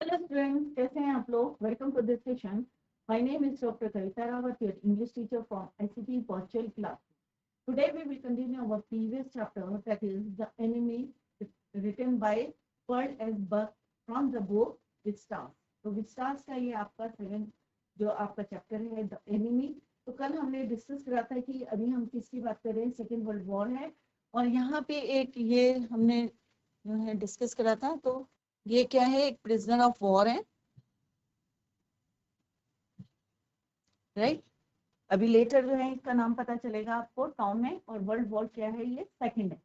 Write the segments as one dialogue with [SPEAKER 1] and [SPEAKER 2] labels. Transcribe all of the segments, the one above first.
[SPEAKER 1] Hello students, कैसे हैं आप लोग? Welcome to this session. My name is doctor Kavita Rawat, your English teacher from ICT virtual class. Today we will continue our previous chapter, that is The Enemy, written by Pearl S. Buck from the book With Stars. तो With Stars का ये आपका second जो आपका chapter है, the enemy. तो कल हमने डिस्कस करा था कि अभी हम किसकी बात कर रहे हैं, सेकेंड वर्ल्ड वॉर है। और यहाँ पे एक ये हमने जो है डिस्कस करा था। तो ये क्या है, एक प्रिजनर ऑफ वॉर है, राइट। अभी लेटर जो है इसका नाम पता चलेगा आपको, टॉम है। और वर्ल्ड वॉर क्या है, ये सेकंड है।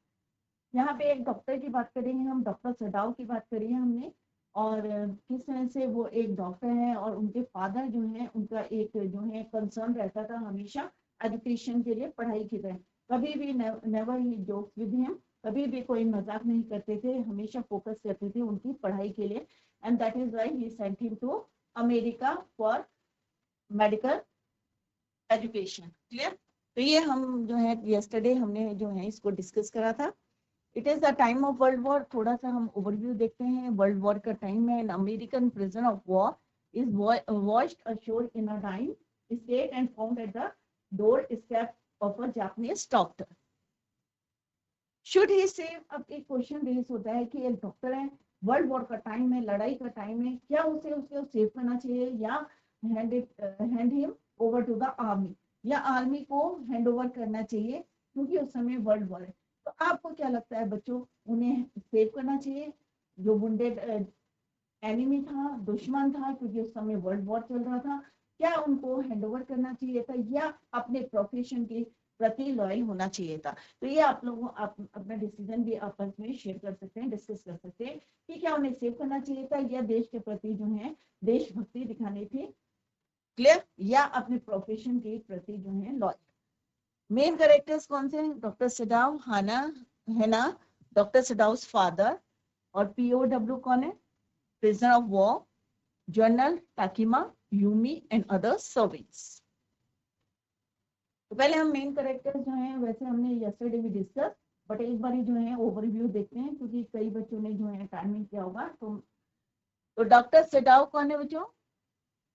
[SPEAKER 1] यहाँ पे एक डॉक्टर की बात करेंगे हम, डॉक्टर सडाव की बात करी है हमने। और किस तरह से वो एक डॉक्टर है और उनके फादर जो है, उनका एक जो है कंसर्न रहता था हमेशा एजुकेशन के लिए, पढ़ाई की तरह। कभी भी never he jokes with him, कभी भी कोई मजाक नहीं करते थे, हमेशा फोकस करते थे उनकी पढ़ाई के लिए। And that is why he sent him to America for medical education. Clear? तो ये हम जो है यस्टरडे हमने जो है इसको डिस्कस करा था। It is the time of world war. थोड़ा सा हम ओवरव्यू देखते हैं। वर्ल्ड वॉर का टाइम है। An American prison of war is washed ashore in a dying state and found at the doorstep of a Japanese doctor. Should he save? अब एक question raise होता है कि एक डॉक्टर है, वर्ल्ड वॉर का टाइम है, लड़ाई का टाइम है, क्या उसे उसको सेव करना चाहिए या hand him over to the army, या आर्मी को हैंड ओवर करना चाहिए क्योंकि उस समय वर्ल्ड वॉर है। तो आपको क्या लगता है बच्चों, उन्हें सेव करना चाहिए? जो वुंडेड एनिमी था, दुश्मन था, क्योंकि उस समय वर्ल्ड वॉर चल रहा था, क्या उनको हैंड ओवर करना चाहिए था या अपने प्रोफेशन के प्रति लॉयल होना चाहिए था? तो ये आप लोगों आप अपना डिसीजन भी आपस में शेयर कर सकते हैं, डिस्कस कर सकते हैं कि क्या उन्हें सेव करना चाहिए था या देश के प्रति जो है देशभक्ति दिखानी थी। क्लियर? या अपने प्रोफेशन के प्रति जो है लॉयल। मेन कैरेक्टर्स कौन से हैं? डॉक्टर सडाव, हाना हैना, डॉक्टर सडाव फादर। और पीओडब्ल्यू कौन है? prisoner of war, General Takima, Yumi and other servants. तो पहले हम मेन कैरेक्टर्स जो हैं, वैसे हमने यस्टरडे भी डिस्कस, बट एक बार जो है ओवरव्यू देखते हैं क्योंकि कई बच्चों ने जो है टाइमिंग किया होगा। तो डॉक्टर सेडाव कौन है बच्चों?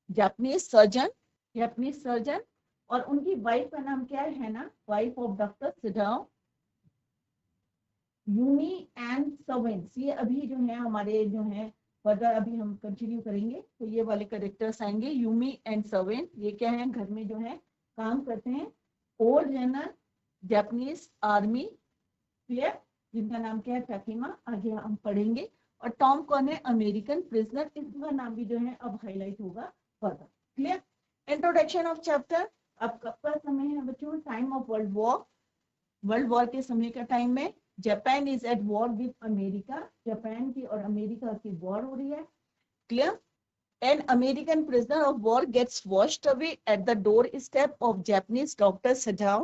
[SPEAKER 1] Japanese surgeon, Japanese surgeon. और उनकी वाइफ का नाम क्या है ना, wife of doctor Sadao, Yumi and servants. ये अभी जो है हमारे जो है फर्दर अभी हम कंटिन्यू करेंगे। तो ये वाले कैरेक्टर्स आएंगे, यूमी एंड सर्वेंट। ये क्या है, घर में जो है काम करते हैं। Old general Japanese army, clear, जिनका नाम क्या है, टकीमा, आगे हम पढ़ेंगे। और टॉम कौन है? American prisoner. इसका नाम भी जो है अब हाईलाइट होगा further. Clear? Introduction of chapter. अब कब का समय है बच्चों? Time of world war. World war के समय का टाइम में Japan is at war with America. Japan की और अमेरिका की वॉर हो रही है। Clear? An American prisoner of war gets washed away at the doorstep of Japanese doctor Sadao.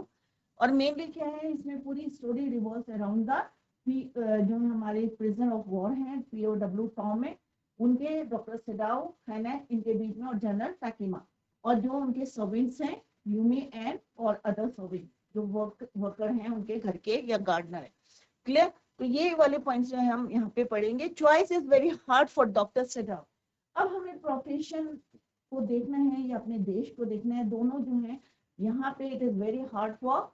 [SPEAKER 1] और मेनली क्या है इसमें, पूरी स्टोरी रिवॉल्व्स अराउंड द जो हमारे प्रिजनर ऑफ वॉर हैं, पीओडब्ल्यू टॉम है, उनके डॉक्टर सडाओ है ना, इनके बीच में, और जनरल टाकिमा, और जो उनके सर्वेंट्स हैं, यूमी एंड और अदर सर्वेंट्स, जो वर्कर हैं उनके घर के या गार्डनर है। क्लियर? तो ये वाले पॉइंट्स जो है हम यहाँ पे पढ़ेंगे। Choice is very hard for doctor Sadao. अब हमें प्रोफेशन को देखना है या अपने देश को देखना है, दोनों जो है यहाँ पे। It is very hard for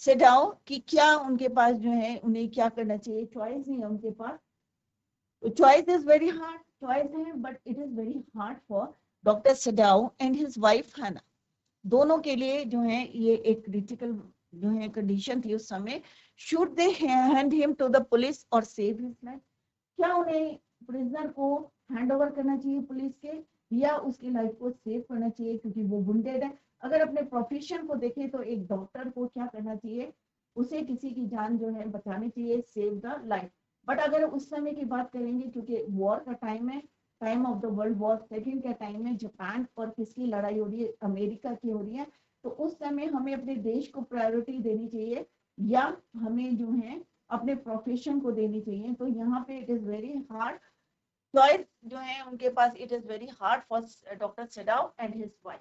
[SPEAKER 1] Sadao कि क्या उनके पास जो है, उन्हें क्या करना चाहिए, चॉइस नहीं है उनके पास। तो choice is very hard, choice है, but it is very hard for doctor Sadao and his wife हैना। दोनों के लिए जो है ये एक क्रिटिकल जो है कंडीशन थी उस समय। Should they hand him to the police और सेव हिज लाइफ? क्या उन्हें प्रिजनर को हैंड ओवर करना चाहिए पुलिस के, या उसकी लाइफ को सेव करना चाहिए क्योंकि वो वुंडेड है? अगर अपने प्रोफेशन को देखें तो एक डॉक्टर को क्या करना चाहिए, उसे किसी की जान जो है बचानी चाहिए, सेव द लाइफ। बट अगर उस समय की बात करेंगे, क्योंकि वॉर का टाइम है, time of the world war second का टाइम में, जापान और किसकी लड़ाई हो रही है, अमेरिका की हो रही है। तो उस समय हमें अपने देश को प्रायोरिटी देनी चाहिए या हमें जो है अपने प्रोफेशन को देनी चाहिए? तो यहाँ पे it is very hard choice जो है उनके पास। It is very hard for doctor Sadao and his wife.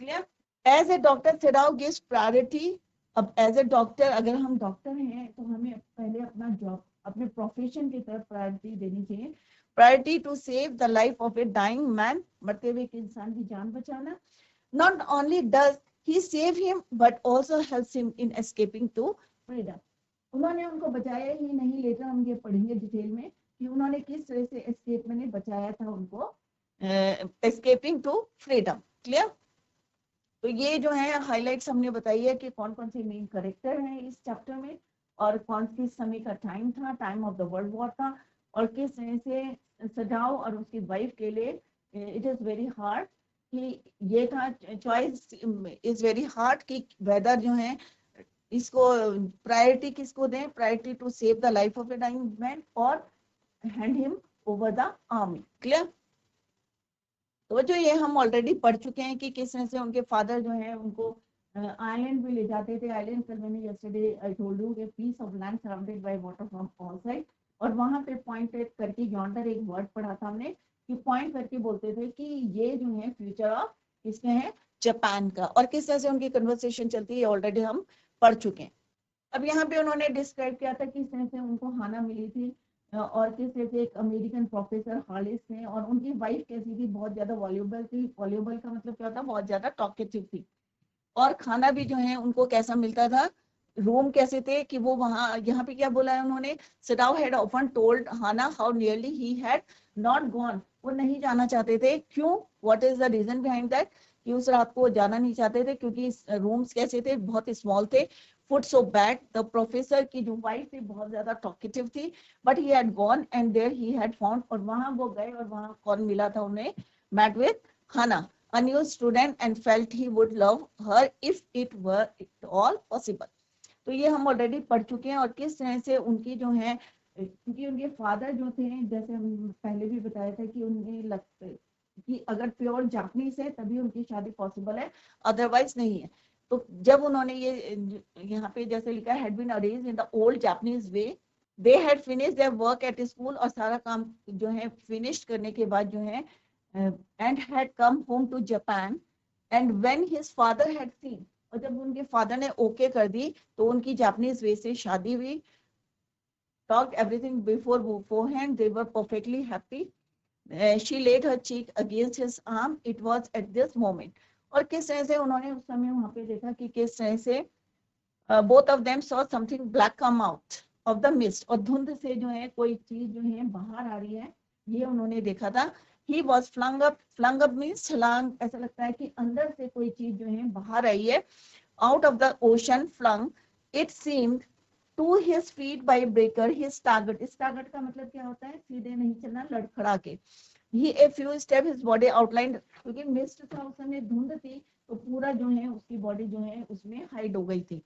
[SPEAKER 1] Clear? As a doctor Sadao gives priority अब एज ए डॉक्टर, अगर हम डॉक्टर हैं तो हमें पहले अपना जॉब, अपने प्रोफेशन की तरफ प्रायोरिटी देनी चाहिए। Priority to save the life of a dying man, मरते हुए एक इंसान की जान बचाना। Not only does he save him but also helps him in escaping to freedom. उन्होंने उनको बचाया ही नहीं, लेटर हम ये पढ़ेंगे डिटेल में कि उन्होंने किस तरह से एस्केप में बचाया था उनको, एस्केपिंग टू फ्रीडम। क्लियर? तो ये जो है हाइलाइट्स हमने बताई है कि कौन कौन से मेन करेक्टर हैं इस चैप्टर में, और कौन किस समय का टाइम था, time of the world war था, और किस तरह से सजाओ और उसकी वाइफ के लिए इट इज वेरी हार्ड कि ये था, चॉइस इज वेरी हार्ड कि वेदर जो है इसको प्रायोरिटी किसको दें, priority to save the life of a dying man और hand him over the army. Clear? तो जो ये हम ऑलरेडी पढ़ चुके हैं कि किस तरह से उनके फादर जो है उनको आइलैंड भी ले जाते थे। आइलैंड कल मैंने यस्टरडे आई टोल्ड यू कि piece of land surrounded by water from all side, और वहां पे पॉइंट करके यॉन्डर एक वर्ड पढ़ा था हमने कि पॉइंट करके बोलते थे कि ये जो है फ्यूचर ऑफ किसके है, जापान का, और किस तरह से उनकी कन्वर्सेशन चलती है ऑलरेडी हम पढ़ चुके हैं। अब यहाँ पे उन्होंने डिस्क्राइब किया था किस तरह से उनको हाना मिली थी, और किस तरह से एक अमेरिकन प्रोफेसर हालिस थे, और उनकी वाइफ कैसी थी, बहुत ज्यादा वॉल्यूबल थी। वॉल्यूबल का मतलब क्या होता है, बहुत ज्यादा टॉकेटिव थी। और खाना भी जो है उनको कैसा मिलता था, रूम कैसे थे कि वो वहां, यहाँ पे क्या बोला है उन्होंने, Sadao had often told Hana how nearly he had not gone, वो नहीं जाना चाहते थे। क्यों? What is the reason behind that, कि उस रात को जाना नहीं चाहते थे क्योंकि रूम्स कैसे थे, बहुत स्मॉल थे। Food so bad, the professor की जो वाइफ थी बहुत ज्यादा टॉकेटिव थी, but he had gone and there he had found, और वहां वो गए और वहां कौन मिला था उन्हें, met with Hana, a new student, and felt he would love her if it were at all possible। तो ये हम ऑलरेडी पढ़ चुके हैं, और किस तरह से उनकी जो है, क्योंकि उनके फादर जो थे, जैसे हम पहले भी बताया था कि उन्हें लगता कि अगर प्योर जापानीज है तभी उनकी शादी पॉसिबल है, अदरवाइज नहीं है। तो जब उन्होंने ये यहाँ पे जैसे लिखा है, had been arranged in the old Japanese way, they had finished their work at school, और सारा काम जो है फिनिश करने के बाद जो है and had come home to Japan, and when his father had seen, और जब उनके फादर ने ओके कर दी तो उनकी जापानीज वे से शादी हुई। talked everything beforehand, they were perfectly happy। she laid her cheek against his arm, it was at this moment। और किस तरह से उन्होंने उस समय वहां पे देखा कि किस तरह से both of them saw something black come out of the mist, और धुंध से जो है कोई चीज जो है बाहर आ रही है, ये उन्होंने देखा था। he was flung up means छलांग, ऐसा लगता है कि अंदर से कोई चीज जो है बाहर आई है। out of the ocean flung, it seemed to his feet by a breaker, he staggered। staggered का मतलब क्या होता है, सीधे नहीं चलना, लड़खड़ा के। he a few step his body outlined, क्योंकि मिस्ट था उस समय, धुंध थी, तो पूरा जो है उसकी बॉडी जो है उसमें हाइड हो गई थी।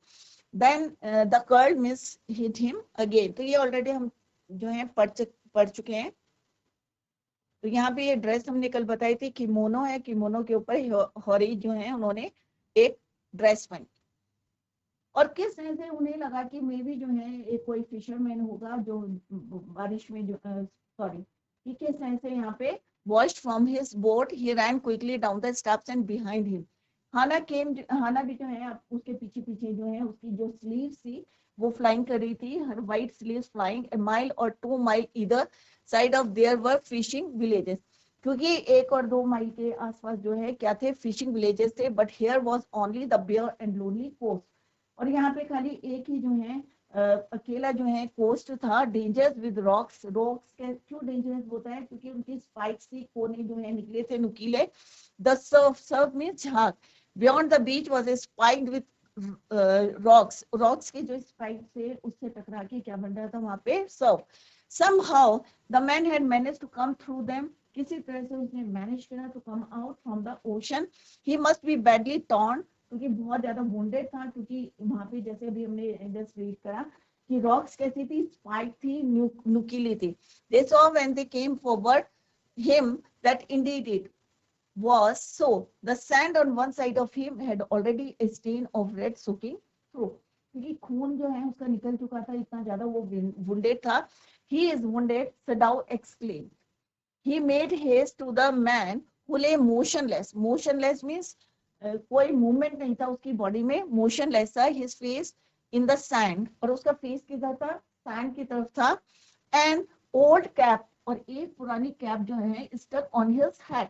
[SPEAKER 1] then the curled mist hit him again। तो ये ऑलरेडी हम जो है पढ़ चुके हैं। तो यहाँ पे ये ड्रेस हमने कल बताई थी, किमोनो है, किमोनो के ऊपर हॉरी जो है उन्होंने एक ड्रेस पहनी, और किस तरह से उन्हें लगा कि मे भी जो है एक कोई फिशरमैन होगा जो बारिश में जो सॉरी कि किस तरह से यहाँ पे washed from his boat, he ran quickly down the steps and behind him। हाना भी जो है उसके पीछे पीछे जो है, उसकी जो स्लीव थी वो फ्लाइंग कर रही थी, her white sleeves flying a mile or 2 mile either side of there were fishing villages। क्योंकि 1 और 2 माइल के आसपास जो है क्या थे, फिशिंग विलेजेस थे, but here was only the bare and lonely coast. और यहाँ पे खाली एक ही जो है अकेला जो है कोस्ट था। डेंजर्स विद रॉक्स, रॉक्स के क्यों डेंजरस होता है, क्योंकि उनकी स्पाइक्स की कोने जो है निकले थे नुकीले। द सर्फ में झाग, beyond the beach was spiked with rocks, rocks के जो स्पाइक से उससे टकरा के क्या बन रहा था वहां पे, Surf. somehow the man had managed to come through them, किसी तरह से उसने मैनेज करा to come out from the ocean. He must be badly torn, क्योंकि बहुत ज्यादा वुंडेड था, क्योंकि वहां पे जैसे अभी हमने जस्ट रीड करा कि रॉक्स कैसी थी, स्पाइक थी, नुकीली थी। They saw when they came forward him that Indeed it was so, the sand on one side of him had already a stain of red soaking through, क्योंकि खून जो है उसका निकल चुका था, इतना ज्यादा वो wounded था। he is wounded, Sadao exclaimed। he made haste to the man who lay motionless, motionless means कोई मूवमेंट नहीं था उसकी बॉडी में, मोशनलेस था, his face in the sand, और उसका फेस किधर था, सैंड की तरफ था, एंड ओल्ड कैप, और एक पुरानी कैप जो है स्टक ऑन हिज हेड,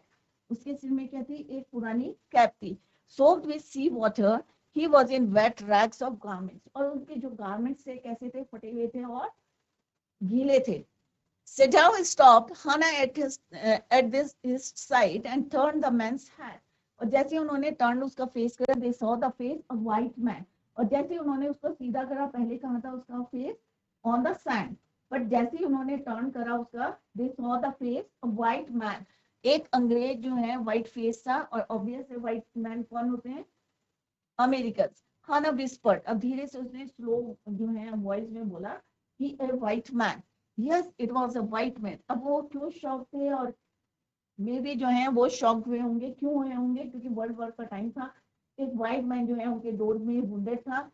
[SPEAKER 1] उसके सिर में क्या थी, एक पुरानी कैप थी, soaked with sea water, he was in wet rags of garments, और उनके जो गारमेंट्स थे कैसे थे, फटे हुए थे और गीले थे. Sedao stopped Hannah at this his side and turned the man's head. और जैसे उन्होंने टर्न उसका फेस करा, they saw the face of white man. और जैसे उन्होंने उसको सीधा करा, पहले कहा था उसका face on the sand. But जैसे ही उन्होंने टर्न करा उसका, they saw the face of white man. एक अंग्रेज जो है व्हाइट फेस था, और ऑब्वियस है व्हाइट मैन कौन होते हैं, अमेरिकन. हाना विस्पर्ड, अब धीरे से उसने स्लो जो है वॉइस में बोला, he a white man, yes it was a white man. अब वो क्यों शॉक थे, और मे भी जो है वो शॉक हुए होंगे, क्यों हुए होंगे, क्योंकि वर्ल्ड वॉर का टाइम था, एक व्हाइट मैन जो है उनके डोर में वुंडेड था.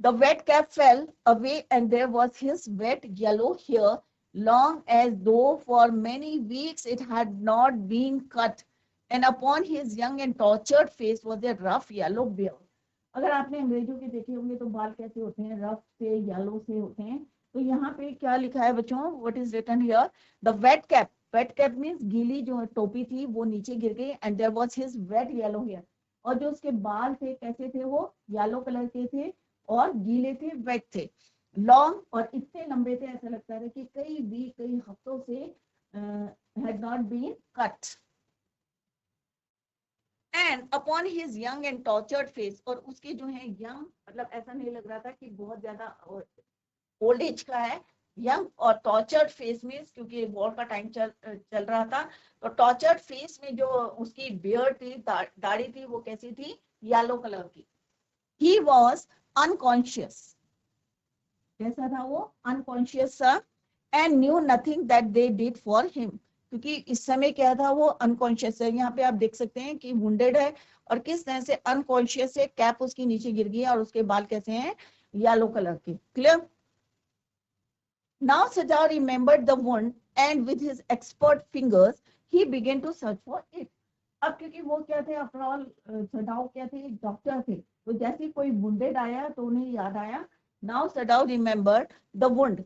[SPEAKER 1] The wet cap fell away and there was his wet yellow hair, long as though for many weeks it had not been cut, and upon his young and tortured face was a rough yellow beard. अगर आपने अंग्रेजों के देखे होंगे तो बाल कैसे होते हैं, रफ से येलो से होते हैं. तो यहाँ पे क्या लिखा है बच्चों, what is written here, the wet cap, wet cap means गीली जो टोपी थी वो नीचे गिर गई, and there was his wet yellow hair, और जो उसके बाल थे कैसे थे, वो येलो कलर के थे और गीले थे, वेट थे, लॉन्ग, और इतने लंबे थे ऐसा लगता है कि कई वीक, कई हफ्तों से had not been cut, and upon his young and tortured face, और उसके जो है यंग, मतलब ऐसा नहीं लग रहा था कि बहुत ज्यादा ओल्ड एज का है, यंग, और टॉर्चर्ड फेस में, क्योंकि वॉर का टाइम चल रहा था, तो टॉर्चर्ड फेस में जो उसकी बियर्ड थी, दाढ़ी थी, वो कैसी थी, येलो कलर की. ही वॉज अनकॉन्शियस, कैसा था वो, अनकॉन्शियस था, and knew nothing that they did for him, क्योंकि इस समय क्या था, वो अनकॉन्शियस है. यहाँ पे आप देख सकते हैं कि वुंडेड है और किस तरह से अनकॉन्शियस है, कैप उसकी नीचे गिर गई है और उसके बाल कैसे हैं, येलो कलर के. Clear. Now Sajao remembered the wound and with his expert fingers he began to search for it. अब क्योंकि वो क्या थे, आफ्टर ऑल सडाओ क्या थे, एक डॉक्टर थे, तो जैसे कोई वुंडेड आया तो उन्हें याद आया. Now Sadao remembered the wound,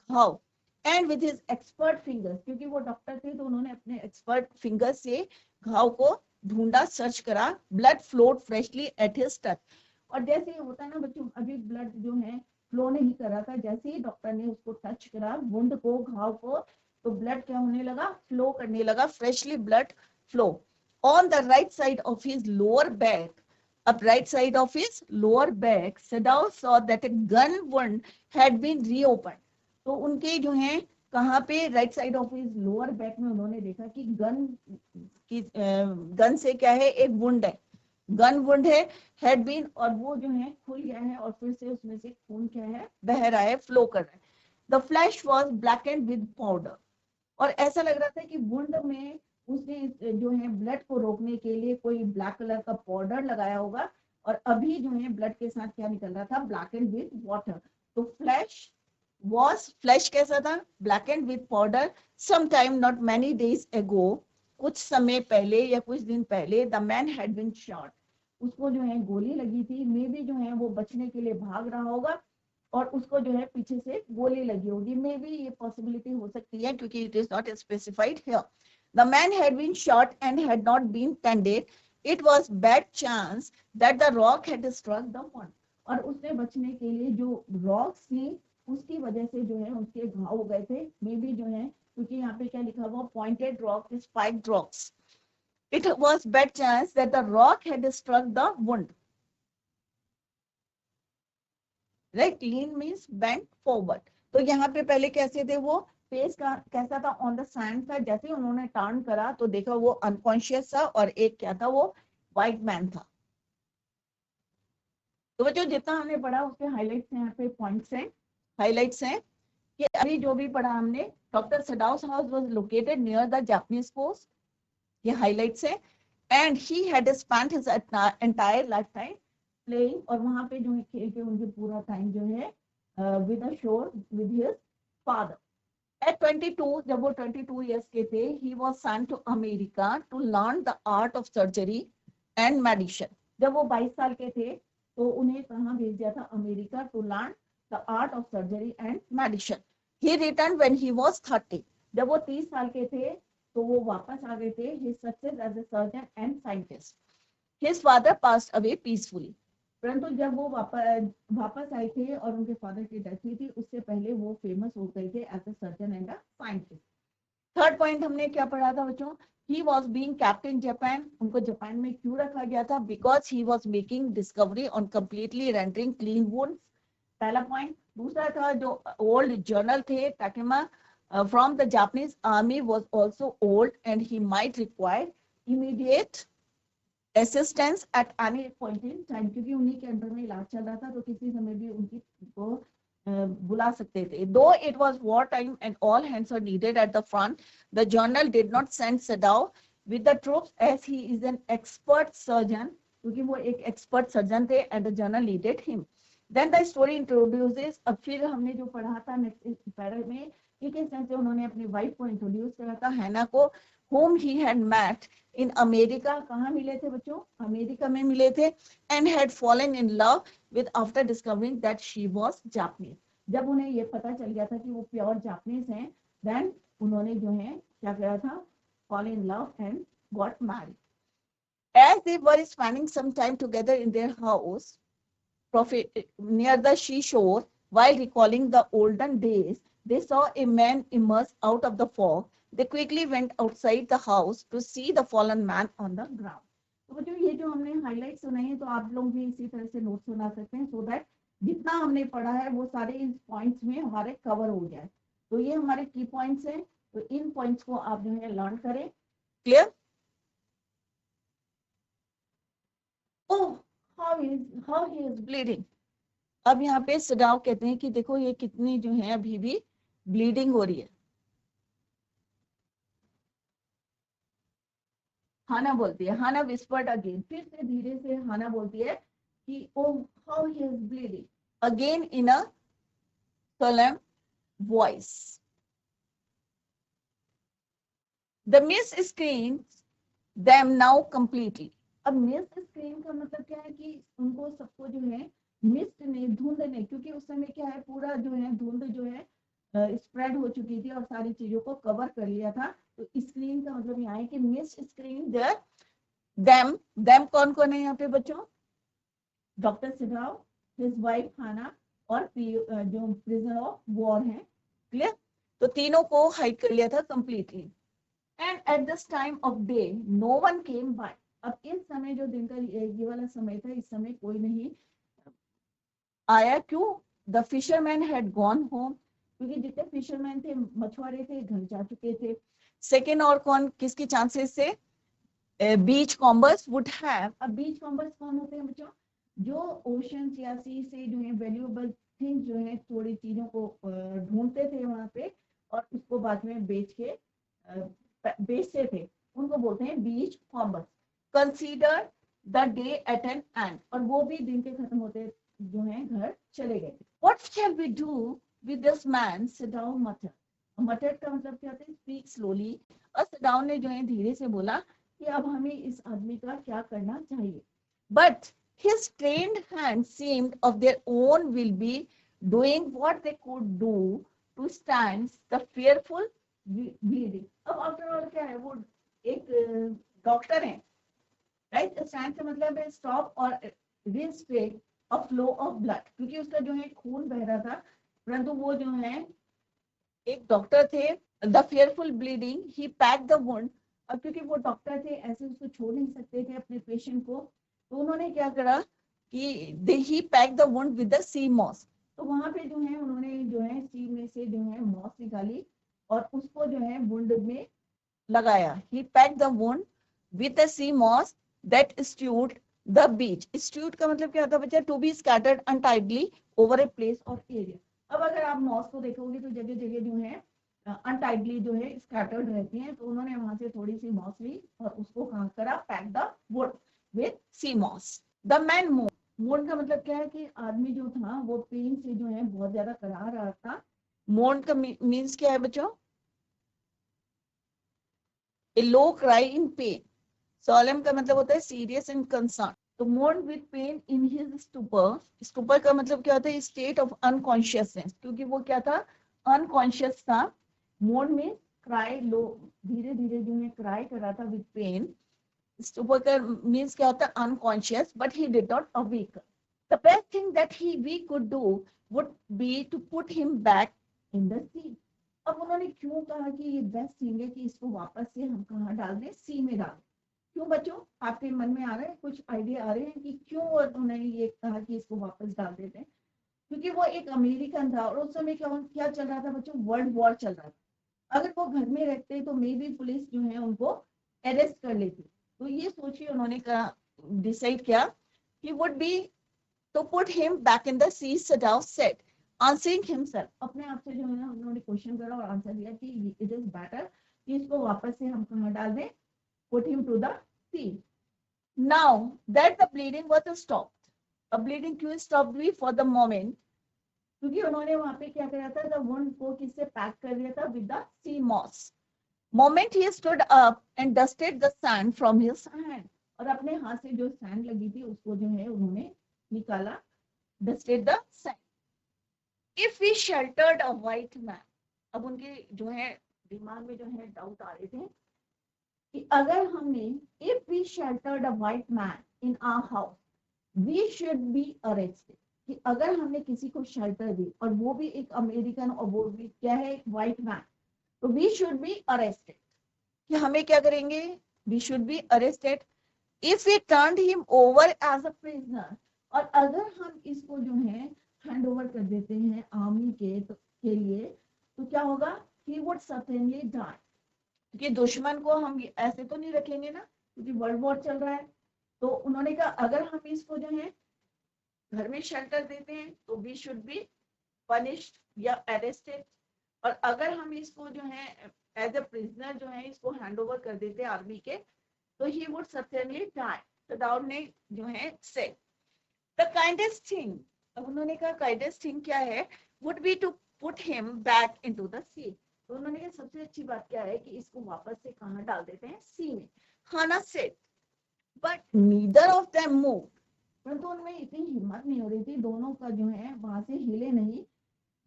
[SPEAKER 1] घाव, and with his expert fingers, क्योंकि वो डॉक्टर थे तो उन्होंने अपने एक्सपर्ट फिंगर से घाव को ढूंढा, सर्च करा. Blood flowed freshly at his touch, और जैसे होता है ना बच्चों, अभी ब्लड जो है फ्लो नहीं कर रहा था, जैसे ही डॉक्टर ने उसको टच करा, वुंड को, घाव को, तो ब्लड क्या होने लगा, फ्लो करने लगा, freshly blood flow. On the right side of his lower back, up right side of his lower back, Sadao saw that a gun wound had been reopened. तो उनके जो है कहाँ पे, right side of his lower back में उन्होंने देखा कि गन से क्या है, एक वुंड है, गन वुंड है, हेड बीन, और वो जो है खुल गया है और फिर से उसमें से खून क्या है, बह रहा है, फ्लो कर रहा है. The flash was black and with powder, और ऐसा लग रहा था कि वुंड में उसने जो है ब्लड को रोकने के लिए कोई ब्लैक कलर का पाउडर लगाया होगा, और अभी जो है ब्लड के साथ क्या निकल रहा था, ब्लैक एंड विद वाटर. तो फ्लैश कैसा था, black and with powder. Some time not many days ago, कुछ समय पहले या कुछ दिन पहले, the man had been shot, उसको जो है गोली लगी थी, मे बी जो है वो बचने के लिए भाग रहा होगा और उसको जो है पीछे से गोली लगी होगी, मे बी ये पॉसिबिलिटी हो सकती है, क्योंकि it is not specified here. The man had been shot and had not been tended, it was bad chance that the rock had struck the wound, और उसने बचने के लिए जो रॉक्स थी उसकी वजह से जो है उसके घाव हो गए थे, मे बी जो है, क्योंकि यहाँ पे क्या लिखा हुआ, pointed rock, spiked rocks. It was bad chance that the rock had struck the wound. Right? Lean means bent forward. तो यहाँ पे पहले कैसे थे वो, फेस का कैसा था, ऑन द सैंड था. जैसे ही उन्होंने टर्न करा तो देखा वो अनकॉन्शियस था और एक क्या था, वो व्हाइट मैन था. तो बच्चों जितना हमने पढ़ा उसके हाइलाइट्स यहाँ पे पॉइंट्स हैं, हाइलाइट्स हैं कि अभी जो भी पढ़ा हमने, doctor Sadao's house was located near the Japanese post, ये हाइलाइट्स है. And he had spent his entire life time playing, और वहां पे जो है खेल के उनके पूरा टाइम जो है विद अ शोर विद हिज फादर. एट 22, जब वो 22 इयर्स के थे, he was sent to America to learn the art of surgery. And medicine. जब वो 22 साल के थे तो उन्हें कहाँ भेज दिया था? America, to learn the art of surgery and medicine. He return when he was 30। जब वो 30 साल के थे तो वो वापस आ गए थे। He success as a surgeon and scientist. His father passed away peacefully. परंतु जब वो वापस आए थे और उनके फादर की डेथ हुई थी, उससे पहले वो फेमस हो गए थे as a surgeon and a scientist. Third point हमने क्या पढ़ा था बच्चों? He was being kept in Japan. उनको जापान में क्यों रखा गया था? Because he was making discovery on completely rendering clean woods. पहला पॉइंट। दूसरा था जो ओल्ड जर्नल थे Takima from the Japanese army was also old and he might require immediate assistance at any point in time, क्योंकि उन्हीं के under में इलाज चल रहा था तो किसी समय भी उनकी को बुला सकते थे। Though it was war time and all hands are needed at the front, the general did not send Sadao with the troops as he is an expert surgeon, क्योंकि वो एक एक्सपर्ट सर्जन थे and the general needed him. Then the story introduces. अब फिर हमने जो पढ़ा था नेक्स्ट पैरा में कि किस तरह से उन्होंने अपनी वाइफ को इंट्रोड्यूस करा था, हैना को, whom he had met in America। कहाँ मिले थे बच्चों? अमेरिका में मिले थे। and had fallen in love with after discovering that she was Japanese। जब उन्हें ये पता चल गया था कि वो प्योर जापानीज हैं, then उन्होंने जो है क्या किया था? fall in love and got married। as they were spending some time together in their house near the seashore, while recalling the olden days, they saw a man emerge out of the fog। They quickly went outside the house to see the fallen man on the ground। तो बच्चों ये जो हमने highlight सुनाई है तो आप लोग भी इसी तरह से नोट सुना सकते हैं, सो दैट जितना हमने पढ़ा है वो सारे इस पॉइंट्स में हमारे कवर हो जाए। तो ये हमारे की पॉइंट्स हैं, तो इन पॉइंट्स को आप जो है लर्न करें। Clear? Oh, how he is bleeding। अब यहाँ पे सदाव कहते हैं कि देखो ये कितनी जो है अभी भी ब्लीडिंग हो रही है। हाना बोलती है, हाना विस्पर्ड अगेन, फिर से धीरे से हाना बोलती है कि oh how he is bleeding, again in a solemn voice। The mist screens them now completely। अब मिस्ट स्क्रीन का मतलब क्या है कि उनको सबको जो है मिस्ट ने, धुंध ने, क्योंकि उस समय क्या है पूरा जो है धुंध जो है स्प्रेड हो चुकी थी और सारी चीजों को कवर कर लिया था। तो स्क्रीन का मतलब यहाँ है कि मिस्ट स्क्रीन देम। देम कौन कौन है यहाँ पे बच्चों? Doctor Sadao, his wife Hana और जो प्रिजनर ऑफ वॉर है। क्लियर? तो तीनों को हाइड कर लिया था completely. And at this time of day no one came by. अब इस समय जो दिन का ये वाला समय था, इस समय कोई नहीं आया। क्यों? The fisherman had gone home, क्योंकि जितने फिशरमैन थे, मछुआरे थे, घर जा चुके थे। सेकेंड और कौन किसकी चांसेस से? बीच कॉम्बर्स वुड हैव। अब बीच कॉम्बर्स कौन होते हैं बच्चों? जो ओशन या सी से जो है वैल्यूएबल थिंग्स जो है थोड़ी चीजों को ढूंढते थे वहां पे और उसको बाद में बेचते थे, उनको बोलते हैं beachcombers. Consider the day at an end, और वो भी दिन के खत्म होते जो है घर चले गए थे। What shall we do with this man? Sadao muttered. Muttered का मतलब क्या होता है? Speak slowly. और सदाव ने जो है धीरे से बोला कि अब हमें इस आदमी का क्या करना चाहिए। But his trained hands seemed of their own will be doing what they could do to stand the fearful bleeding। अब आफ्टर ऑल क्या है, वो एक डॉक्टर है, राइट? स्टैंड का मतलब है स्टॉप और restrict a flow of blood, क्योंकि उसका जो है खून बह रहा था, परंतु वो जो है एक डॉक्टर थे। The fearful bleeding he pack the wound. अब क्योंकि वो डॉक्टर थे, ऐसे उसको छोड़ नहीं सकते थे अपने पेशेंट को, तो उन्होंने क्या करा कि they he pack the wound with the sea moss. तो वहां पे जो है उन्होंने जो है सी में से जो है मॉस निकाली और उसको जो है वुंड में लगाया। He pack the wound with the sea moss that strewed the beach. Strewed का मतलब क्या होता है बच्चा? To be scattered untidily over a place और एरिया। अब अगर आप मॉस को देखोगे तो जगह जगह जो है अनटाइडली जो है स्कैटर्ड रहती हैं, तो उन्होंने वहां से थोड़ी सी मॉस ली और उसको कहाँ करा? Pack the wound with sea moss. The man moaned. Moaned का मतलब क्या है कि आदमी जो था वो पेन से जो है बहुत ज्यादा करा रहा था। मोन का मीन्स क्या है बच्चों? ए लो क्राई इन पेन। सोलम का मतलब होता है सीरियस एंड कंसर्न। तो मोर्न with pain in his stupor, stupor का मतलब क्या होता है, स्टेट ऑफ अनकॉन्शियसनेस, क्योंकि वो क्या था, अनकॉन्शियस था। मोर्न में क्राई, लो, धीरे धीरे जो है क्राई कर रहा था विद पेन। स्टूपर का मीन्स क्या होता है, unconscious, but he did not awake. The best thing that he we could do would be to put him back in the sea. अब उन्होंने क्यों कहा कि ये बेस्ट थिंग है कि इसको वापस से हम कहाँ डाल दें, सी में डाल दें। क्यों बच्चों, आपके मन में आ रहे हैं कुछ आइडिया आ रहे हैं कि क्यों उन्होंने ये कहा कि इसको वापस डाल देते हैं? क्योंकि वो एक अमेरिकन था और उस समय क्या चल रहा था बच्चों, वर्ल्ड वॉर चल रहा था। अगर वो घर में रहते तो मे बी पुलिस जो है उनको अरेस्ट कर लेती। तो ये सोचिए उन्होंने कहा, डिसाइड किया कि would be to put him back in the sea, Sadao said, answering himself. अपने आप से जो है ना उन्होंने क्वेश्चन करा और आंसर दिया कि it is better कि इसको वापस से हम कहाँ डाल दें, put him to the sea. Now that the bleeding was stopped, अब bleeding क्यों stop हुई, for the moment, क्योंकि उन्होंने वहां पे क्या करा था, the wound को किससे पैक कर दिया था, with the sea moss. Moment he stood up and dusted the sand from his hand, और अपने हाथ से जो सैंड लगी थी उसको जो है उन्होंने निकाला, dusted the sand. If we sheltered a white man, अब उनके जो है दिमाग में जो है डाउट आ रहे थे कि अगर हमने, if we sheltered a white man in our house, we should be arrested, कि अगर हमने किसी को शेल्टर दी और वो भी एक अमेरिकन और वो भी क्या है, एक व्हाइट मैन, तो वी शुड बी अरेस्टेड, कि हमें क्या करेंगे, we should be arrested. If we turned him over as a prisoner, और अगर हम इसको जो है हैंड ओवर कर देते हैं आर्मी के लिए, तो क्या होगा, ही वुड सर्टेनली डाई, क्योंकि दुश्मन को हम ऐसे तो नहीं रखेंगे ना, क्योंकि वर्ल्ड वॉर चल रहा है। तो उन्होंने कहा अगर हम इसको जो है घर में शेल्टर देते हैं तो वी शुड बी पनिश्ड या अरेस्टेड, और अगर हम इसको जो है एज अ प्रिजनर जो है इसको हैंड ओवर कर देते हैं आर्मी के, तो ही वुड सर्टेनली डाई। तो डाउन ने जो है से द काइंडेस्ट थिंग, अब उन्होंने कहा काइंडेस्ट थिंग क्या है, would be to put him back into the sea. तो उन्होंने कहा सबसे अच्छी बात क्या है कि इसको वापस से कहाँ डाल देते हैं, सी में। Hana said, but neither of them move, परंतु उनमें इतनी हिम्मत नहीं हो रही थी, दोनों का जो है वहां से हिले नहीं।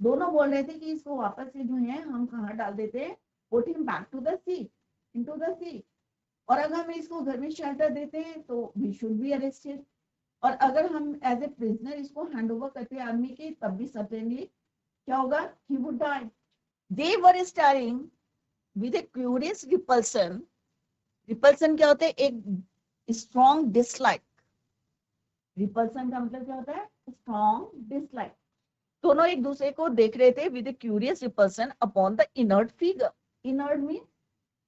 [SPEAKER 1] दोनों बोल रहे थे कि इसको वापस से जो है हम कहाँ डाल देते हैं, put him back to the sea, into the sea, और अगर हम इसको घर में शेल्टर देते हैं तो वी शुड बी अरेस्टेड, और अगर हम एज ए प्रिजनर इसको हैंड ओवर करते हैं आर्मी के, तब भी सर्टेनली क्या होगा, he would die. They were staring with a curious repulsion, repulsion क्या होता है, एक स्ट्रॉन्ग डिसलाइक, रिपल्सन का मतलब क्या होता है, स्ट्रॉन्ग डिसलाइक। दोनों एक दूसरे को देख रहे थे with a curious repulsion upon the inert figure. Inert mean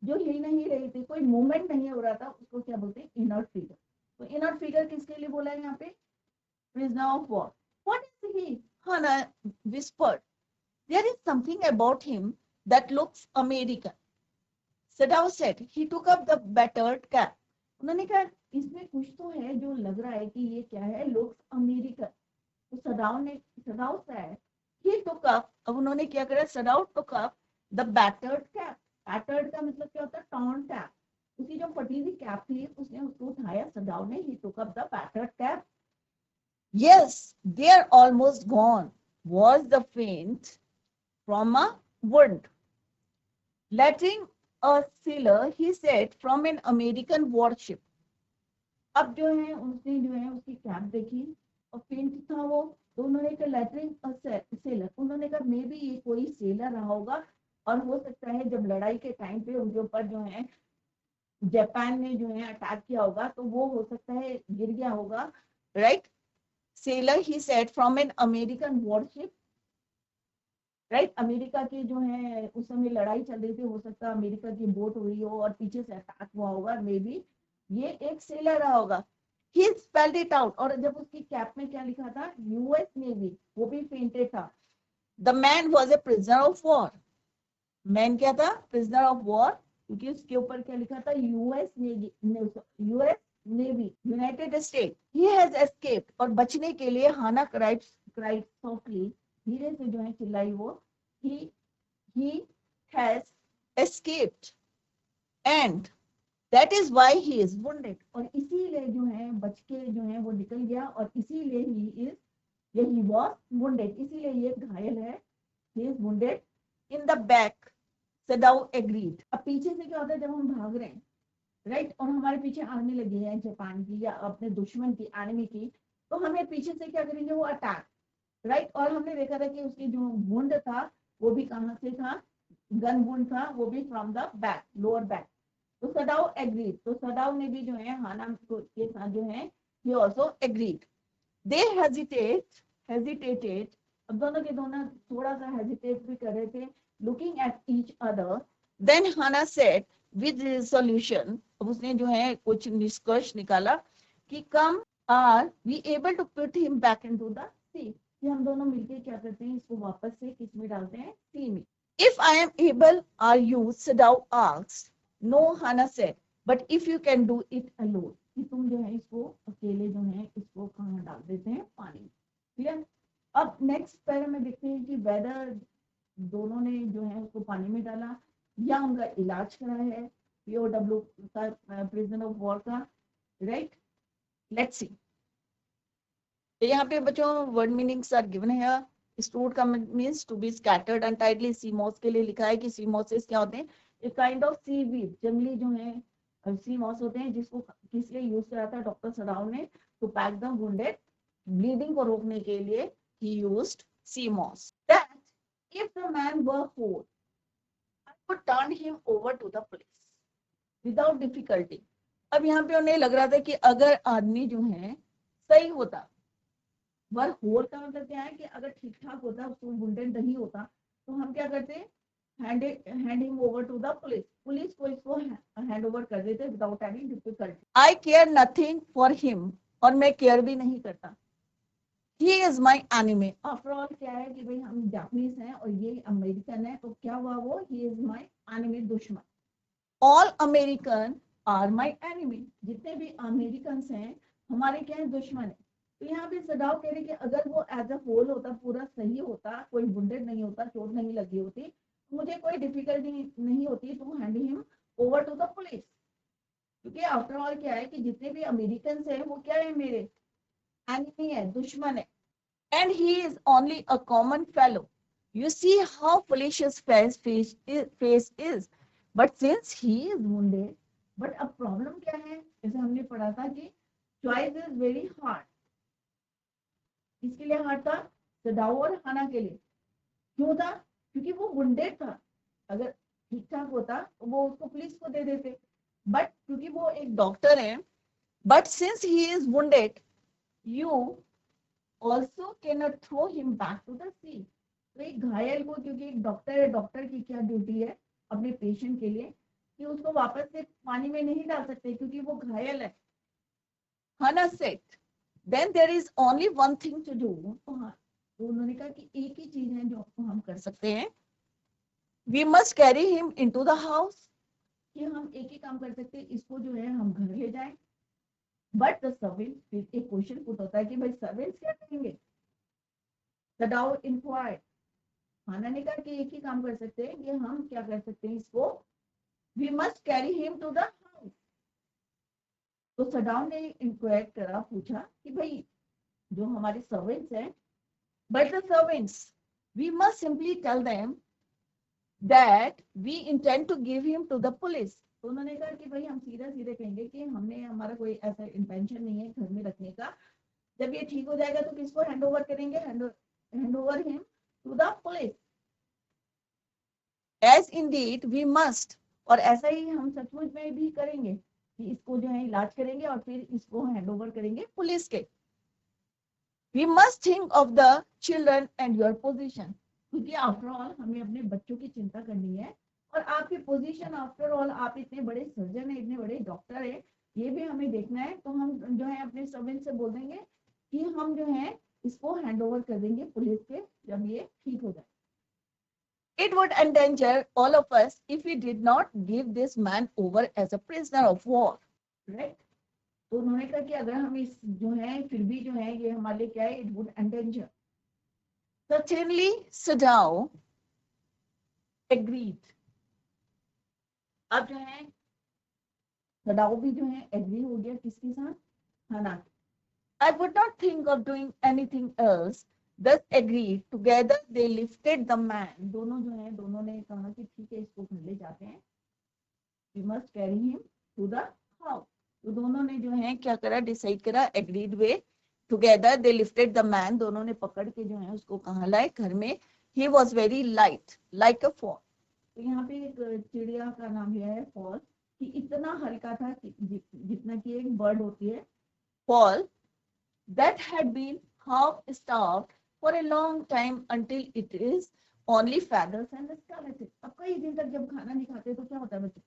[SPEAKER 1] जो हिल नहीं रही थी, कोई मूवमेंट नहीं हो रहा था, उसको क्या बोलते हैं, इनर्ट फिगर। तो इनर्ट फिगर किसके लिए बोला है यहाँ पे, prisoner of war. What is he? Hannah whispered. There is something about him that looks American. Sadao said. He took up the battered cap. उन्होंने कहा इसमें कुछ तो है जो लग रहा है कि ये क्या है, looks American. तो सदाव said. He took up. अब उन्होंने क्या करा, सदाव took up the battered cap. Battered का मतलब क्या होता है, torn cap. उसकी जो फटी हुई कैप थी उसने उसको उठाया सदाव ने, he took up the battered cap. Yes, they're almost gone, was the faint from a wound. Letting a sailor, he said, from an American warship. अब जो है उसने जो है उसकी कैप देखी और फेंट था वो, तो उन्होंने कहा लेटरिंग अ सेलर, उन्होंने कहा मे बी ये कोई सेलर रहा होगा, और हो सकता है जब लड़ाई के टाइम पे उनके ऊपर जो है जापान ने जो है अटैक किया होगा, तो वो हो सकता है गिर गया होगा, right. Seller he said from an American worship, right. America के जो है उस समय लड़ाई चल रही थी, हो सकता है अमेरिका की बोट हुई हो और पीछे से अटैक हुआ होगा, मे बी ये एक सेलर रहा होगा। ही स्पेल्ड इट आउट, और जब उसकी कैप में क्या लिखा था, यूएस नेवी, वो भी फेंटेड था। The man was a prisoner of war, man क्या था, प्रिजनर ऑफ वॉर, क्योंकि उसके ऊपर क्या लिखा था, US navy, United state. He has escaped, और बचने के लिए हाना क्राइड सॉफ्टली, धीरे से जो है चिल्लाई वो, he has escaped, and that is why he is wounded, और इसीलिए जो है बच के जो है वो निकल गया, और इसीलिए ही वॉज वुंडेड, इसीलिए ये घायल है, ही is wounded in the back. सदाउ agreed. अब पीछे से क्या होता है जब हम भाग रहे हैं, राइट, और हमारे पीछे आर्मी लगी है जापान की या अपने दुश्मन की, एनिमी की, तो हमें पीछे से क्या करेंगे, वो अटैक, राइट। और हमने देखा था कि उसकी जो वुंड था वो भी कहाँ से था, गन वुंड था, वो भी from the back, lower back. तो सदाउ एग्रीड, तो सदाउ ने भी जो है हाना के साथ जो है he also agreed. They hesitated, अब दोनों के दोनों थोड़ा सा हेजिटेट भी कर रहे थे, looking at each other. Then Hannah said with resolution, अब उसने जो है कुछ निष्कर्ष निकाला कि come, are we able to put him back into the sea, कि हम दोनों मिलके क्या करते हैं, इसको वापस से किस में डालते हैं, सी में. If I am able, are you, Sadao asked. No, Hannah said, but if you can do it alone, कि तुम जो है इसको अकेले जो है इसको कहाँ डाल देते हैं, पानी में. क्लियर. अब नेक्स्ट पैरा में देखते हैं कि वेदर दोनों ने जो है उसको पानी में डाला या उनका इलाज करा है, POW का, प्रिजन ऑफ वॉर का, राइट. Let's see. यहाँ पे बच्चों वर्ड मीनिंग्स आर गिवन है. स्टूड का means to be scattered untidily. Sea moss के लिए लिखा है कि सीमॉसेस क्या होते हैं, एक काइंड ऑफ सीवीड, जंगली जो है सीमॉस होते हैं, जिसको किस लिए यूज करा था डॉक्टर सदाव ने, to pack the wounded, bleeding को रोकने के लिए he used sea moss. That if the man were whole, I would turn him over to the police without difficulty. अब यहाँ पे उन्हें लग रहा था कि अगर आदमी जो है सही होता, वर होल का मतलब क्या है कि अगर ठीक ठाक होता, उसको वुंडेड नहीं होता, तो हम क्या करते, hand him over to the police, police को इसको हैंड ओवर कर देते without any difficulty. I care nothing for him, और मैं केयर भी नहीं करता. He is my enemy. After all क्या है कि भाई हम जापानीज हैं और ये अमेरिकन है, तो क्या हुआ वो, ही इज माई एनिमी, दुश्मन. All American are my enemy, जितने भी अमेरिकन हैं हमारे क्या है, दुश्मन है. तो यहाँ पे सदाव कह रहे कि अगर वो एज अ होल होता, पूरा सही होता, कोई वुंडेड नहीं होता, चोट नहीं लगी होती, मुझे कोई डिफिकल्टी नहीं होती to hand him over to the police. क्योंकि आफ्टर ऑल क्या है कि जितने भी अमेरिकन हैं वो क्या है, मेरे एनिमी है, दुश्मन है. And he is only a common fellow. You see how foolish his face is. But since he is wounded, but अब प्रॉब्लम क्या है, जैसे हमने पढ़ा था कि choice is very hard. किसके लिए हार्ड था, सदाओ और हाना के लिए. क्यों था, क्योंकि वो वुंडेड था. अगर ठीक ठाक होता तो वो उसको पुलिस को दे देते, बट क्योंकि वो एक डॉक्टर है, but since he is wounded, you also can not throw him back to the sea. तो एक घायल को, क्योंकि एक डॉक्टर है, डॉक्टर की क्या ड्यूटी है अपने पेशेंट के लिए, कि उसको वापस से पानी में नहीं डाल सकते क्योंकि वो घायल है. Hana said, then there is only one thing to do. तो उन्होंने कहा कि एक ही चीज है जो हम कर सकते हैं, we must carry him into the house, कि हम एक ही काम कर सकते हैं, इसको जो है हम घर ले जाएं. बट द सर्वेंट, फिर एक क्वेश्चन पुट होता है कि भाई सर्वेंट्स क्या करेंगे. सदाओ इंक्वायर्ड. हाना ने कहा कि एक ही काम कर सकते हैं कि हम क्या कर सकते हैं, इसको we must carry him to the house. तो सदाओ ने इंक्वायर करा, पूछा कि भाई जो हमारे सर्वेंट्स हैं, but the servants, we must simply tell them that we intend to give him to the police. तो उन्होंने कहा कि भाई हम सीधा सीधे कहेंगे कि हमने, हमारा कोई ऐसा इंटेंशन नहीं है घर में रखने का. जब ये ठीक हो जाएगा तो किसको हैंड ओवर करेंगे, hand over him to the police. As indeed we must, और ऐसा ही हम सचमुच में भी करेंगे कि इसको जो है इलाज करेंगे और फिर इसको हैंड ओवर करेंगे पुलिस के. We must think of the children and your position, क्योंकि आफ्टर ऑल हमें अपने बच्चों की चिंता करनी है, और आपकी पोजीशन, आफ्टर ऑल आप इतने बड़े सर्जन है, इतने बड़े डॉक्टर है, ये भी हमें देखना है. तो हम जो है अपने सर्वेंट से बोल देंगे कि हम जो है इसको हैंड ओवर कर देंगे पुलिस के जब ये ठीक हो जाए. It would endanger all of us if we did not give this man over as a prisoner of war, right? तो उन्होंने कहा कि अगर हम इस जो है फिर भी जो है ये हमारे लिए क्या है, it would endanger. Certainly, Sadao agreed. अब जो है सदाओ भी जो है एग्री हो गया किसके साथ, हाना। I would not think of doing anything else. Thus agreed. Together they lifted the man. दोनों जो है, दोनों ने कहा कि ठीक है इसको घर ले जाते हैं. We must carry him to the house. तो दोनों ने जो है क्या करा, डिसाइड करा, agreed way. Together they lifted the man. दोनों ने पकड़ के जो है उसको कहाँ लाए, घर में. He was very light, like a fall. तो यहाँ पे एक चिड़िया का नाम है फॉल, कि इतना हल्का था कि जितना कि एक बर्ड होती है, fall. That had been half starved for a long time until it is only feathers and skeleton. अब कई दिन तक जब खाना नहीं खाते तो क्या होता है बच्चों,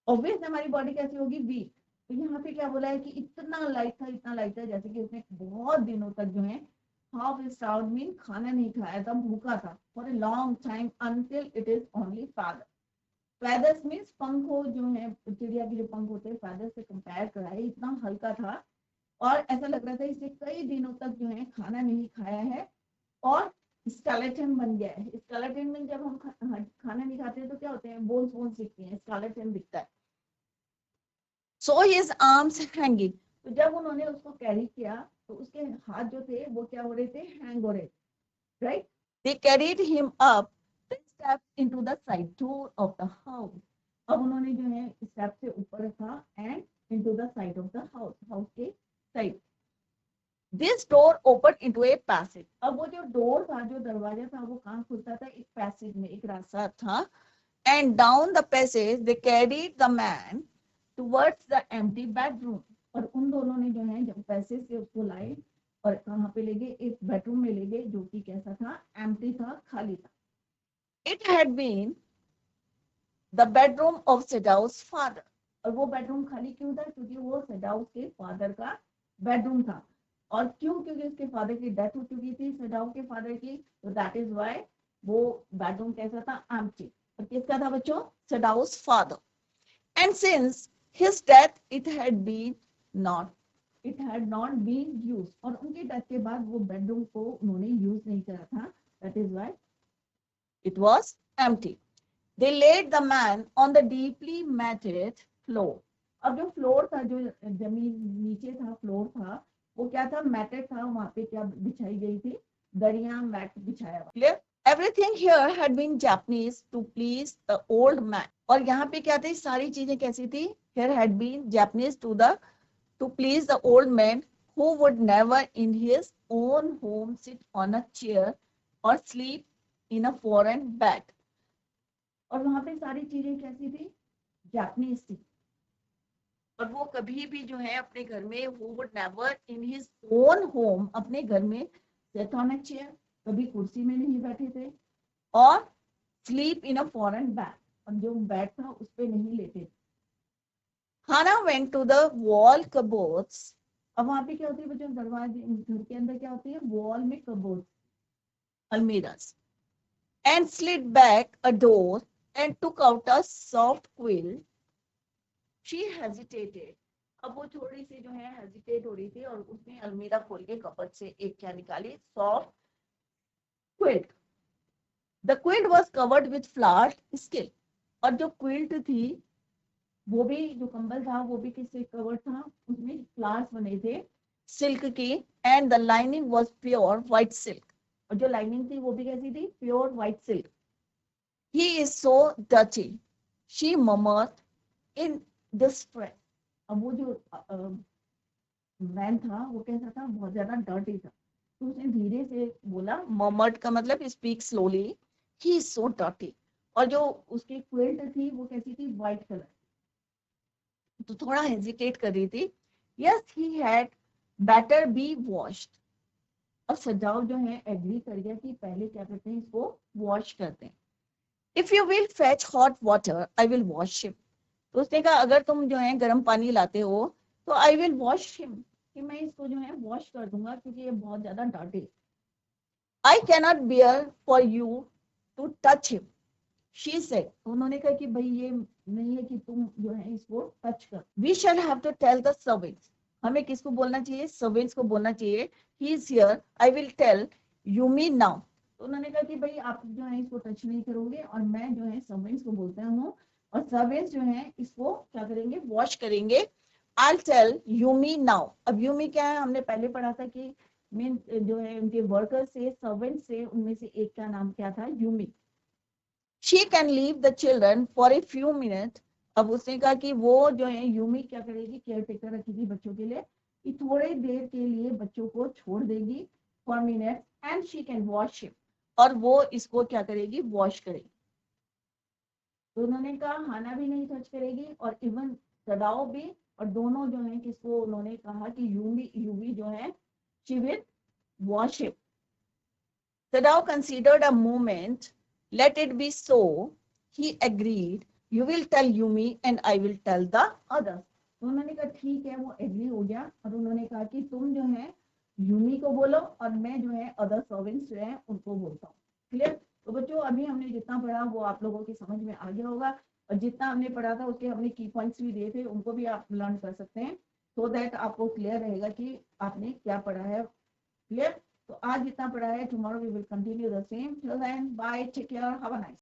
[SPEAKER 1] ऑब्वियस हमारी बॉडी कैसी होगी, वीक. तो यहाँ पे क्या बोला है कि इतना लाइट था जैसे कि उसने बहुत दिनों तक जो है हाफ स्टार्व मीन खाना नहीं खाया था, भूखा था, for a long time until it is only feather. Feathers means पंखों जो है, चिड़िया के जो पंख होते हैं, फेदर से कंपेयर कराए, इतना हल्का था और ऐसा लग रहा था इसे कई दिनों तक जो है खाना नहीं खाया है और स्केलेटन बन गया है. स्केलेटन में जब हम खाना नहीं खाते तो क्या होते हैं, बोन्स बोन्स दिखते हैं, स्केलेटन दिखता है. So his arms hanging. तो जब उन्होंने उसको कैरी किया तो उसके हाथ जो थे वो क्या हो रहे थे, हैंग हो रहे थे, right. They carried him up the steps into the side door of the house. अब उन्होंने जो है स्टेप से ऊपर रखा and into the side of the house, house के side. This door opened into a passage. अब वो जो डोर था, जो दरवाजा था, वो कहाँ खुलता था, एक पैसेज में, एक रास्ता था. And down the passage they carried the man towards the empty bedroom. और उन दोनों ने जो है जब पैसेज से उसको लाए और कहाँ पे ले गए, एक बेडरूम में ले गए जो कि कैसा था, एम्प्टी था, खाली था. It had been the bedroom of Sedau's father. और वो बेडरूम खाली क्यों था, क्योंकि वो सदाउ के फादर का बेडरूम था. और क्यों, क्योंकि उसके फादर की डेथ हो चुकी थी, सदाउ के फादर की. तो दैट इज व्हाई वो बेडरूम कैसा था, एम्प्टी. और किसका था बच्चों, Sadao's father. And since his death it had not been used. और उनकी डेथ के बाद वो बेडरूम को उन्होंने यूज नहीं करा था, that is why it was empty. They laid the man on the deeply matted floor. अब जो फ्लोर था, जो जमीन नीचे था, फ्लोर था, वो क्या था, मैटेड था. वहां पे क्या बिछाई गई थी, दरिया, मैट बिछाया हुआ. Clear. Everything here had been Japanese to please the old man. और यहाँ पे क्या थी, सारी चीजें कैसी थी, here had been Japanese to please the old man who would never in his own home sit on a chair or sleep in a foreign bed. और वहां पे सारी चीजें कैसी थी, जापानीज थी. और वो कभी भी जो है अपने घर में, वो would never in his own home, अपने घर में सिट ऑन अ चेयर, कभी कुर्सी में नहीं बैठे थे, और sleep in a foreign bed, और जो बेड था उस पे नहीं लेटे थे. Hana went to the wall cupboards. अब वहां पे क्या होती है बच्चों, दरवाजे, घर के अंदर क्या होती है, वॉल में cupboard, almirahs. And slid back a door and took out a soft quill. She hesitated. अब वो थोड़ी सी जो है हेजिटेट हो रही थी और उसने अलमीरा खोल के कपट से एक क्या निकाली, soft quilt. The quilt was covered with flower silk. और जो क्विल्ट थी, वो भी, जो कंबल था वो भी किससे कवर्ड था, उसमें फ्लावर्स बने थे सिल्क की. And the lining was pure white silk. और जो लाइनिंग थी वो भी कैसी थी, pure white silk. He is so dirty, she murmured in distress. अब वो जो मैन था वो कैसा था, बहुत ज्यादा डर्टी था. तो उसने धीरे से बोला, murmured का मतलब speak slowly, he is so dirty. और जो उसकी क्विल्ट थी वो कैसी थी, व्हाइट कलर. तो थोड़ा हेजिटेट कर रही थी. Yes, he had better be washed. और सजाओ जो है एग्री कर गया कि पहले क्या करते हैं, इसको वॉश करते हैं. If you will fetch hot water, I will wash him. तो उसने कहा अगर तुम जो है गर्म पानी लाते हो तो I will wash him, कि मैं इसको जो है वॉश कर दूंगा क्योंकि ये बहुत ज्यादा डांटे. I cannot bear for you to touch him, she said. उन्होंने कहा कि भाई ये नहीं है कि तुम जो है इसको टच कर. We shall have to tell the servants. हमें किसको बोलना चाहिए, सर्वेंट्स को बोलना चाहिए. He is here, I will tell Yumi now. तो उन्होंने कहा कि भाई आप जो है इसको टच नहीं करोगे और मैं जो है सर्वेंट्स को बोलता हूँ और सर्वेंट्स जो हैं इसको क्या करेंगे, वॉश करेंगे। I'll tell Yumi now। अब यूमी क्या है, हमने पहले पढ़ा था कि मेन जो है उनके वर्कर से, सर्वेंट से, उनमें से एक का नाम क्या था, Yumi. She can leave the children for a few minutes। अब उसने कहा कि वो जो है यूमी क्या करेगी, केयर टेकर रखेगी बच्चों के लिए, कि थोड़ी देर के लिए बच्चों को छोड़ देगी, for minute, and she can wash him, और वो इसको क्या करेगी, वॉश करेगी। तो उन्होंने कहा हाना भी नहीं टच करेगी और इवन सदाओ भी, और दोनों जो है किसको उन्होंने कहा कि यूवी यूवी जो है she will wash him. Sadao considered a moment. Let it be so, he agreed. You will tell Yumi and I will tell the others। तो उन्होंने कहा ठीक है, वो एग्री हो गया, और उन्होंने कहा कि तुम जो है यूमी को बोलो और मैं जो है अदर सर्वेंट्स जो है उनको बोलता हूँ। क्लियर। तो बच्चों अभी हमने जितना पढ़ा वो आप लोगों की समझ में आ गया होगा, और जितना हमने पढ़ा था उसके हमने की पॉइंट्स भी दिए थे, उनको भी आप लर्न कर सकते हैं, सो दैट आपको क्लियर रहेगा कि आपने क्या पढ़ा है। क्लियर। तो आज जितना पढ़ा है, tomorrow we will continue the same. Till then bye, take care, have a nice